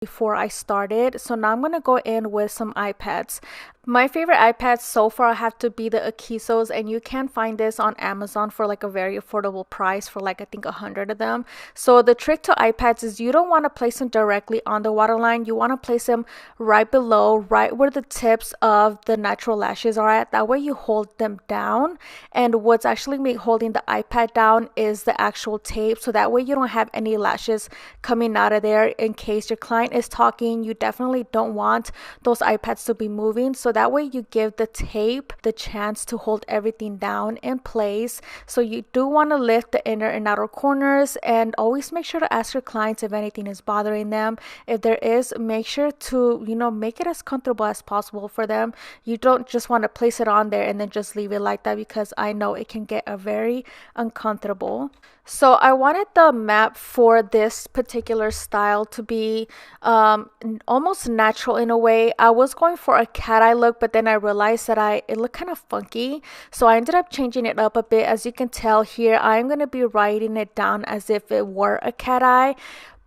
before I started. So now I'm going to go in with some eye pads. My favorite eye pads so far have to be the Akisos, and you can find this on Amazon for like a very affordable price for like I think 100 of them. So the trick to eye pads is you don't want to place them directly on the waterline. You want to place them right below, right where the tips of the natural lashes are at. That way you hold them down, and what's actually holding the eye pad down is the actual tape, so that way you don't have any lashes coming out of there. In case your client is talking, you definitely don't want those eye pads to be moving, so that way you give the tape the chance to hold everything down in place. So you do want to lift the inner and outer corners, and always make sure to ask your clients if anything is bothering them. If there is, make sure to make it as comfortable as possible for them. You don't just want to place it on there and then just leave it like that, because I know it can get very uncomfortable. So I wanted the map for this particular style to be almost natural in a way. I was going for a cat eye look, but then I realized that it looked kind of funky. So I ended up changing it up a bit. As you can tell here, I'm going to be writing it down as if it were a cat eye,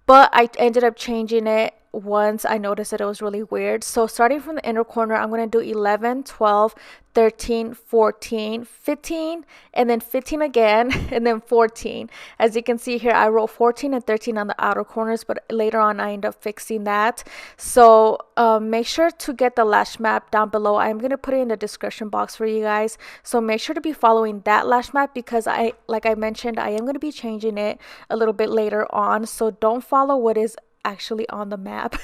but I ended up changing it once I noticed that it was really weird. So starting from the inner corner, I'm going to do 11, 12, 13, 14, 15, and then 15 again, and then 14. As you can see here, I wrote 14 and 13 on the outer corners, but later on I end up fixing that. So make sure to get the lash map down below. I'm going to put it in the description box for you guys. So make sure to be following that lash map, because like I mentioned, I am going to be changing it a little bit later on. So don't follow what is actually on the map.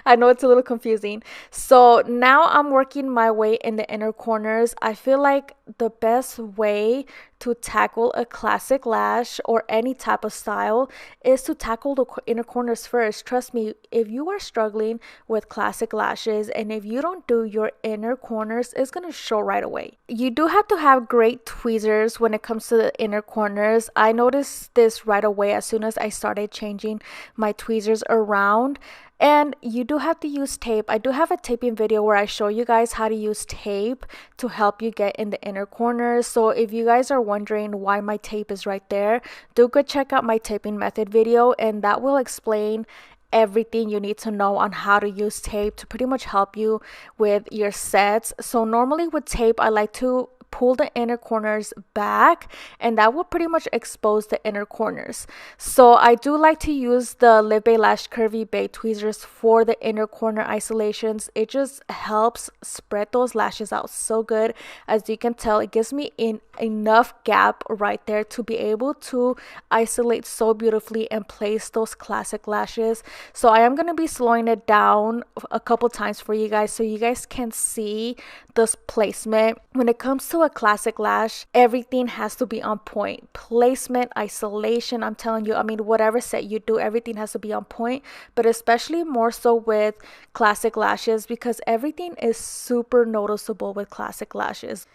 I know it's a little confusing. So now I'm working my way in the inner corners. I feel like the best way to tackle a classic lash or any type of style is to tackle the inner corners first. Trust me, if you are struggling with classic lashes and if you don't do your inner corners, it's going to show right away. You do have to have great tweezers when it comes to the inner corners. I noticed this right away as soon as I started changing my tweezers around. And you do have to use tape. I do have a taping video where I show you guys how to use tape to help you get in the inner corners. So if you guys are wondering why my tape is right there, do go check out my taping method video, and that will explain everything you need to know on how to use tape to pretty much help you with your sets. So normally with tape, I like to pull the inner corners back, and that will pretty much expose the inner corners. So I do like to use the Live Bay Lash Curvy Bay tweezers for the inner corner isolations. It just helps spread those lashes out so good. As you can tell, it gives me enough gap right there to be able to isolate so beautifully and place those classic lashes. So I am going to be slowing it down a couple times for you guys so you guys can see this placement. When it comes to a classic lash, everything has to be on point. Placement, isolation, I'm telling you, I mean, whatever set you do, everything has to be on point, but especially more so with classic lashes, because everything is super noticeable with classic lashes.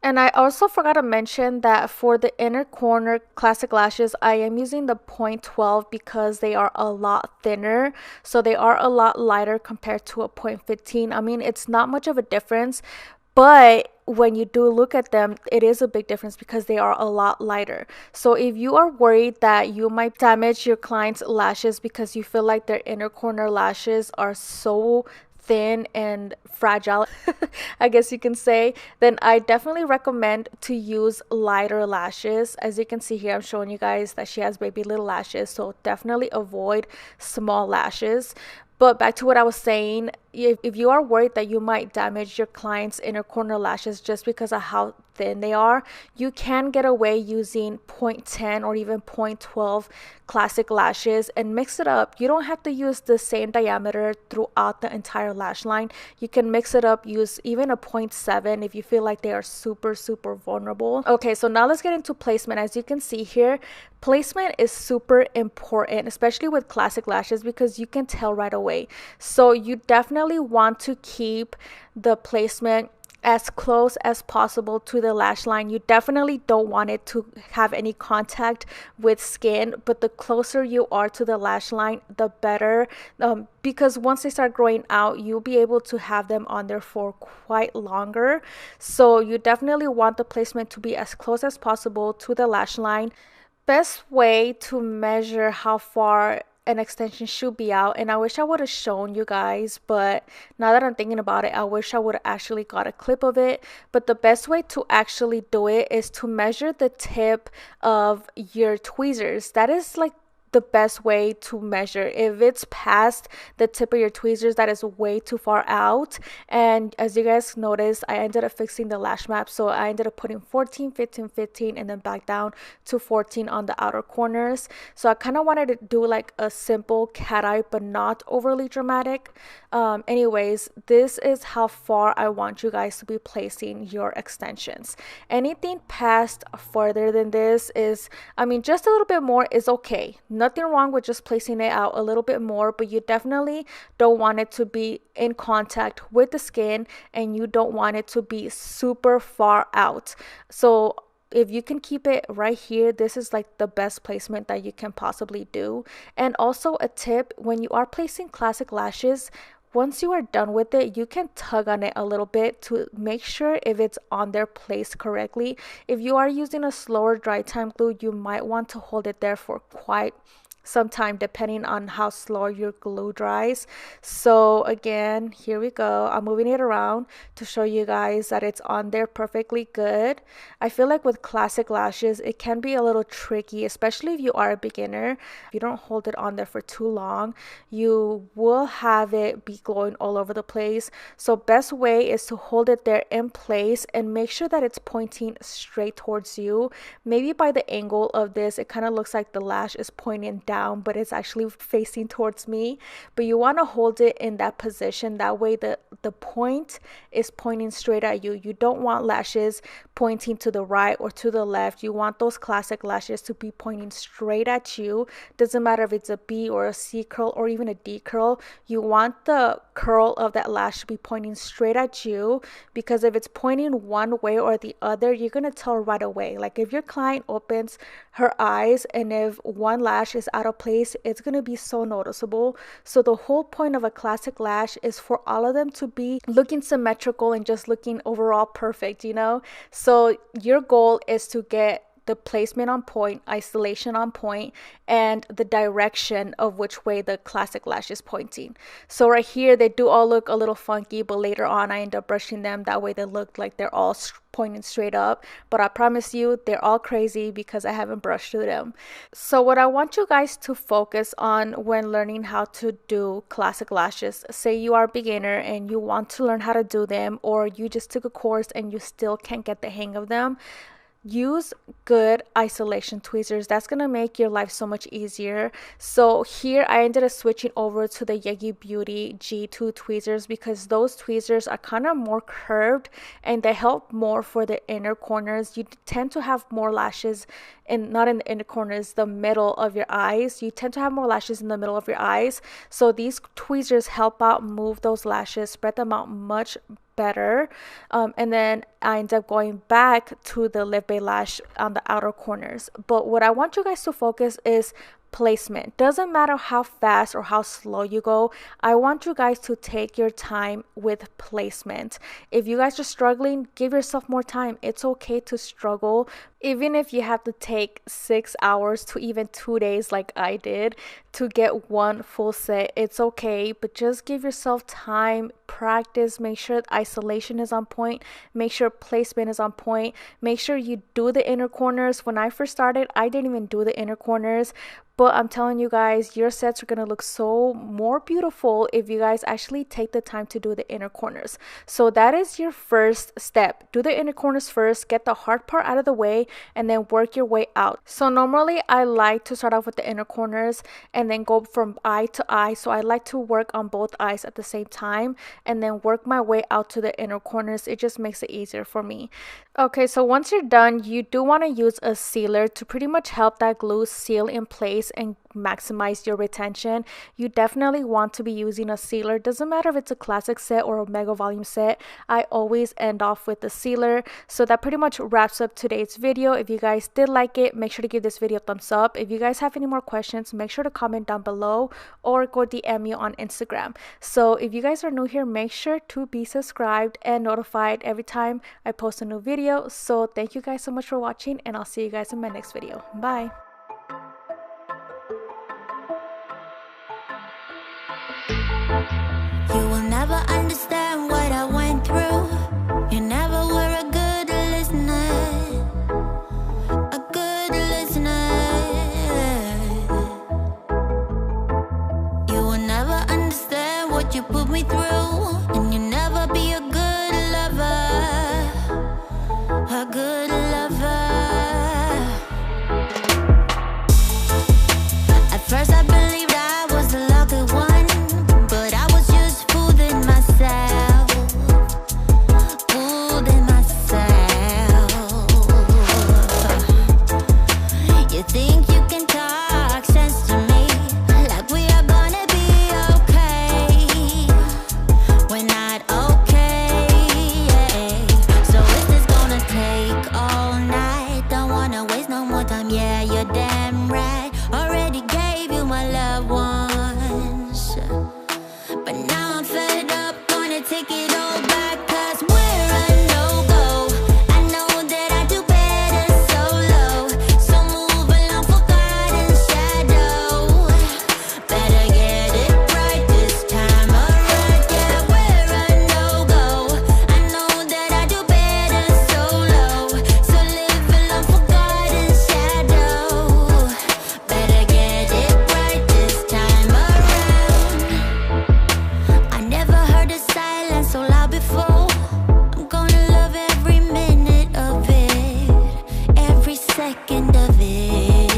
And I also forgot to mention that for the inner corner classic lashes, I am using the 0.12 because they are a lot thinner. So they are a lot lighter compared to a 0.15. I mean, it's not much of a difference, but when you do look at them, it is a big difference because they are a lot lighter. So if you are worried that you might damage your client's lashes because you feel like their inner corner lashes are so thin and fragile, I guess you can say, then I definitely recommend to use lighter lashes. As you can see here, I'm showing you guys that she has baby little lashes, so definitely avoid small lashes. But back to what I was saying, if you are worried that you might damage your client's inner corner lashes just because of how thin they are, you can get away using 0.10 or even 0.12 classic lashes and mix it up. You don't have to use the same diameter throughout the entire lash line. You can mix it up, use even a 0.7 if you feel like they are super vulnerable. Okay, so now let's get into placement. As you can see here, placement is super important, especially with classic lashes, because you can tell right away. So you definitely want to keep the placement as close as possible to the lash line. You definitely don't want it to have any contact with skin, but the closer you are to the lash line, the better, because once they start growing out, you'll be able to have them on there for quite longer. So you definitely want the placement to be as close as possible to the lash line. Best way to measure how far an extension should be out, and I wish I would have shown you guys, but now that I'm thinking about it, I wish I would have actually got a clip of it. But the best way to actually do it is to measure the tip of your tweezers. That is like the best way to measure. If it's past the tip of your tweezers, that is way too far out. And as you guys noticed, I ended up fixing the lash map, so I ended up putting 14, 15, 15, and then back down to 14 on the outer corners. So I kind of wanted to do like a simple cat eye, but not overly dramatic. Anyways, this is how far I want you guys to be placing your extensions. Anything past further than this is, I mean, just a little bit more is okay. Nothing wrong with just placing it out a little bit more, but you definitely don't want it to be in contact with the skin, and you don't want it to be super far out. So if you can keep it right here, this is like the best placement that you can possibly do. And also a tip, when you are placing classic lashes, once you are done with it, you can tug on it a little bit to make sure if it's on there placed correctly. If you are using a slower dry time glue, you might want to hold it there for quite some time depending on how slow your glue dries. So again, here we go. I'm moving it around to show you guys that it's on there perfectly good. I feel like with classic lashes, it can be a little tricky, especially if you are a beginner. If you don't hold it on there for too long, you will have it be glowing all over the place. So best way is to hold it there in place and make sure that it's pointing straight towards you. Maybe by the angle of this, it kind of looks like the lash is pointing down, but it's actually facing towards me. But you want to hold it in that position, that way the point is pointing straight at you. You don't want lashes pointing to the right or to the left. You want those classic lashes to be pointing straight at you. Doesn't matter if it's a B or a C curl or even a D curl. You want the curl of that lash to be pointing straight at you, because if it's pointing one way or the other, you're going to tell right away. Like if your client opens her eyes and if one lash is out of place, it's going to be so noticeable. So the whole point of a classic lash is for all of them to be looking symmetrical and just looking overall perfect, you know? So your goal is to get the placement on point, isolation on point, and the direction of which way the classic lash is pointing. So right here, they do all look a little funky, but later on I end up brushing them. That way they look like they're all pointing straight up. But I promise you, they're all crazy because I haven't brushed through them. So what I want you guys to focus on when learning how to do classic lashes, say you are a beginner and you want to learn how to do them, or you just took a course and you still can't get the hang of them, use good isolation tweezers. That's gonna make your life so much easier. So here I ended up switching over to the Yegi Beauty G2 tweezers because those tweezers are kind of more curved and they help more for the inner corners. You tend to have more lashes not in the inner corners, the middle of your eyes. You tend to have more lashes in the middle of your eyes. So these tweezers help out move those lashes, spread them out much better. And then I end up going back to the Live Bay Lash on the outer corners. But what I want you guys to focus is placement. Doesn't matter how fast or how slow you go. I want you guys to take your time with placement. If you guys are struggling, give yourself more time. It's okay to struggle. Even if you have to take 6 hours to even 2 days like I did to get one full set, it's okay. But just give yourself time, practice, make sure isolation is on point, make sure placement is on point, make sure you do the inner corners. When I first started, I didn't even do the inner corners. But I'm telling you guys, your sets are going to look so more beautiful if you guys actually take the time to do the inner corners. So that is your first step. Do the inner corners first, get the hard part out of the way, and then work your way out. So normally I like to start off with the inner corners and then go from eye to eye. So I like to work on both eyes at the same time and then work my way out to the inner corners. It just makes it easier for me. Okay, so once you're done, you do want to use a sealer to pretty much help that glue seal in place and maximize your retention. You definitely want to be using a sealer. Doesn't matter if it's a classic set or a mega volume set. I always end off with the sealer. So that pretty much wraps up today's video. If you guys did like it, make sure to give this video a thumbs up. If you guys have any more questions, make sure to comment down below or go DM me on Instagram. So if you guys are new here, make sure to be subscribed and notified every time I post a new video. So thank you guys so much for watching, and I'll see you guys in my next video. Bye. You will never understand what I went through. You never were a good listener. A good listener. You will never understand what you put me through. And you'll never be a good lover. A good lover. At first I believed I was the lucky one, but I was just fooling myself. Fooling myself. You think you can talk sense to me, like we are gonna be okay. We're not okay. So is this gonna take all night? Don't wanna waste no more time, yeah, you're damn right. Already gave you my love once, but now I'm fed up, gonna take it all back. Cause we're a no-go. I know that I do better solo, so move along, forgotten shadow. Better get it right this time around. Yeah, we're a no-go. I know that I do better solo, so live along, forgotten shadow. Better get it right this time around. I never heard a silence so loud before. I'm gonna love every minute of it, every second of it.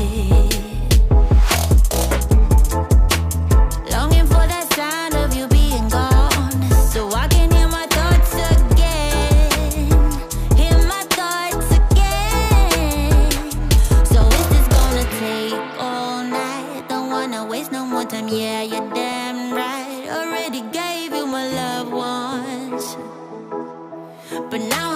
Longing for that sound of you being gone, so I can hear my thoughts again. Hear my thoughts again. So is this gonna take all night? Don't wanna waste no more time, yeah, you're damn right. Already gave you my love once, but now